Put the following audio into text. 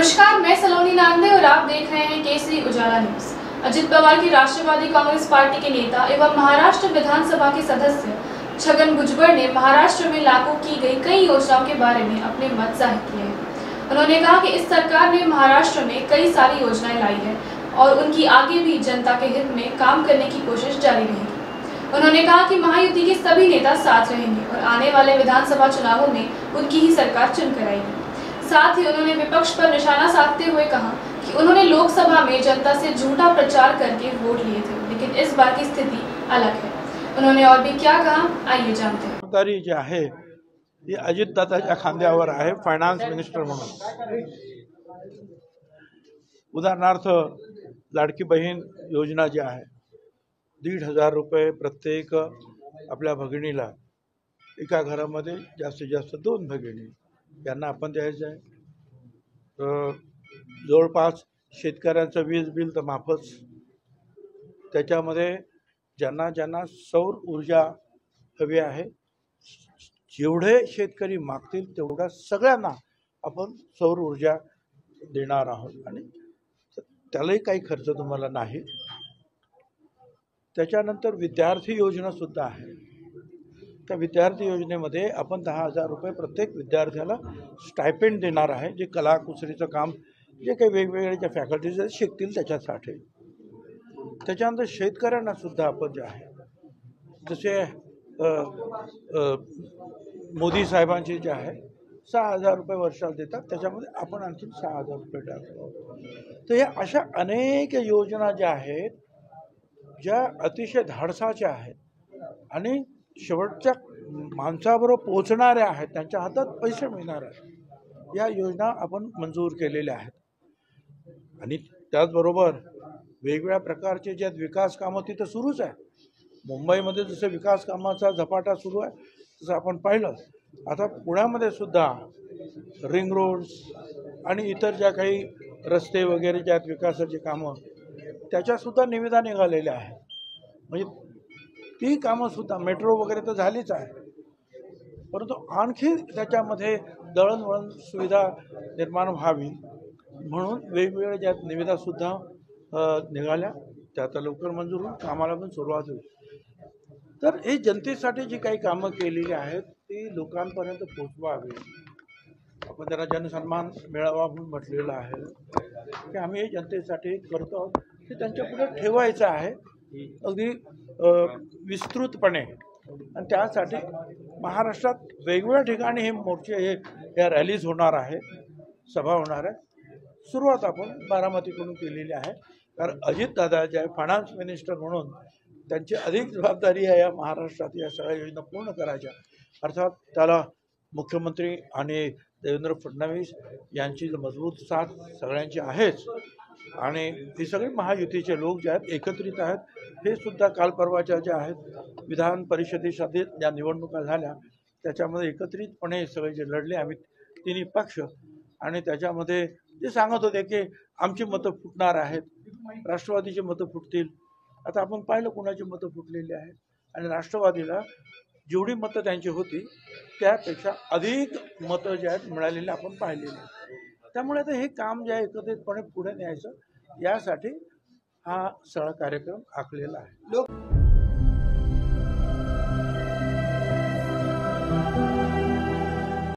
नमस्कार, मैं सलोनी नांदे और आप देख रहे हैं केसरी उजाला न्यूज। अजित पवार की राष्ट्रवादी कांग्रेस पार्टी के नेता एवं महाराष्ट्र विधानसभा के सदस्य छगन भुजबळ ने महाराष्ट्र में लागू की गई कई योजनाओं के बारे में अपने मत जाहिर किए हैं। उन्होंने कहा कि इस सरकार ने महाराष्ट्र में कई सारी योजनाएं लाई है और उनकी आगे भी जनता के हित में काम करने की कोशिश जारी रहेगी। उन्होंने कहा कि महायुति के सभी नेता साथ रहेंगे और आने वाले विधानसभा चुनावों में उनकी ही सरकार चुनकर आएगी। साथ ही उन्होंने विपक्ष पर निशाना साधते हुए कहा कि उन्होंने लोकसभा में जनता से झूठा प्रचार करके वोट लिए थे, लेकिन इस बार की स्थिति अलग है। उन्होंने और भी क्या कहा, आइए जानते हैं। जबाबदारी जी आहे ती अजितदादाच्या खांद्यावर आहे फायनान्स मिनिस्टर म्हणून। उदाहरणार्थ लाडकी बहीण योजना जी आहे 1,500 रुपये प्रत्येक आपल्या भगिनीला, एका घरामध्ये जास्तीत जास्त 2 भगिनी यांना आपण द्यायचं आहे। जवळपास शेतकऱ्यांचं वीज बिल तर माफच, त्याच्यामध्ये ज्यांना ज्यांना सौर ऊर्जा हवी आहे, जेवढे शेतकरी मागतील तेवढ्या सगळ्यांना आपण सौर ऊर्जा देणार आहोत आणि त्यालाही काही खर्च तुम्हाला नाही। त्याच्यानंतर विद्यार्थी योजना सुद्धा आहे। त्या विद्यार्थी योजनेमध्ये आपण 10,000 रुपये प्रत्येक विद्यार्थ्याला स्टायपेंड देणार आहे, जे कला कुसरीचं काम जे काही वेगवेगळे ज्या फॅकल्टीज शिकतील त्याच्यासाठी। त्याच्यानंतर शेतकऱ्यांना सुद्धा आपण जे आहे, जसे मोदी साहेबांचे जे आहे 6,000 रुपये वर्षाला देतात, त्याच्यामध्ये आपण आणखी 6,000 रुपये टाकतो। तर या अशा अनेक योजना ज्या आहेत, ज्या अतिशय धाडसाच्या आहेत आणि शेवटच्या माणसाबरोबर पोहोचणाऱ्या आहेत, त्यांच्या हातात पैसे मिळणार आहेत, या योजना आपण मंजूर केलेल्या आहेत। आणि त्याचबरोबर वेगवेगळ्या प्रकारचे ज्या विकास कामं तिथं सुरूच आहे। मुंबईमध्ये जसं विकास कामाचा झपाटा सुरू आहे तसं आपण पाहिलं, आता पुण्यामध्ये सुद्धा रिंग रोड्स आणि इतर ज्या काही रस्ते वगैरे ज्या विकासाची कामं त्याच्यासुद्धा निविदा निघालेल्या आहेत। म्हणजे ती कामंसुद्धा मेट्रो वगैरे तर झालीच आहे, परंतु आणखी त्याच्यामध्ये दळणवळण सुविधा निर्माण व्हावी म्हणून वेगवेगळ्या ज्या निविदासुद्धा निघाल्या, त्या आता लवकर मंजूर होऊन कामाला पण सुरुवात होईल। तर हे जनतेसाठी जी काही कामं केलेली आहेत ती लोकांपर्यंत पोहोचवावी। आपण त्यांना जनसन्मान मेळावा म्हणून म्हटलेलं आहे की आम्ही हे जनतेसाठी करतो आहोत, ते त्यांच्यापुढे ठेवायचं आहे अगदी विस्तृतपणे। आणि त्यासाठी महाराष्ट्रात वेगवेगळ्या ठिकाणी हे मोर्चे या रॅलीज होणार आहे, सभा होणार आहे। सुरुवात आपण बारामतीकडून केलेली आहे, कारण अजितदादा जे आहे फायनान्स मिनिस्टर म्हणून त्यांची अधिक जबाबदारी आहे या महाराष्ट्रात या सगळ्या योजना पूर्ण करायच्या। अर्थात त्याला मुख्यमंत्री आणि देवेंद्र फडणवीस यांची मजबूत साथ सगळ्यांची आहेच आणि हे सगळे महायुतीचे लोक जे आहेत एकत्रित आहेत। हे सुद्धा काल परवाच्या ज्या आहेत विधान परिषदेसाठी ज्या निवडणुका झाल्या त्याच्यामध्ये एकत्रितपणे सगळे जे लढले आम्ही तिन्ही पक्ष, आणि त्याच्यामध्ये ते सांगत होते की आमची मतं फुटणार आहेत, राष्ट्रवादीची मतं फुटतील। आता आपण पाहिलं कोणाची मतं फुटलेली आहेत आणि राष्ट्रवादीला जेवढी मतं त्यांची होती त्यापेक्षा अधिक मतं जे आहेत मिळालेली आपण पाहिलेली आहेत। त्यामुळे आता हे काम जे आहे एकत्रितपणे पुढे न्यायचं यासाठी हा सगळा कार्यक्रम आखलेला आहे।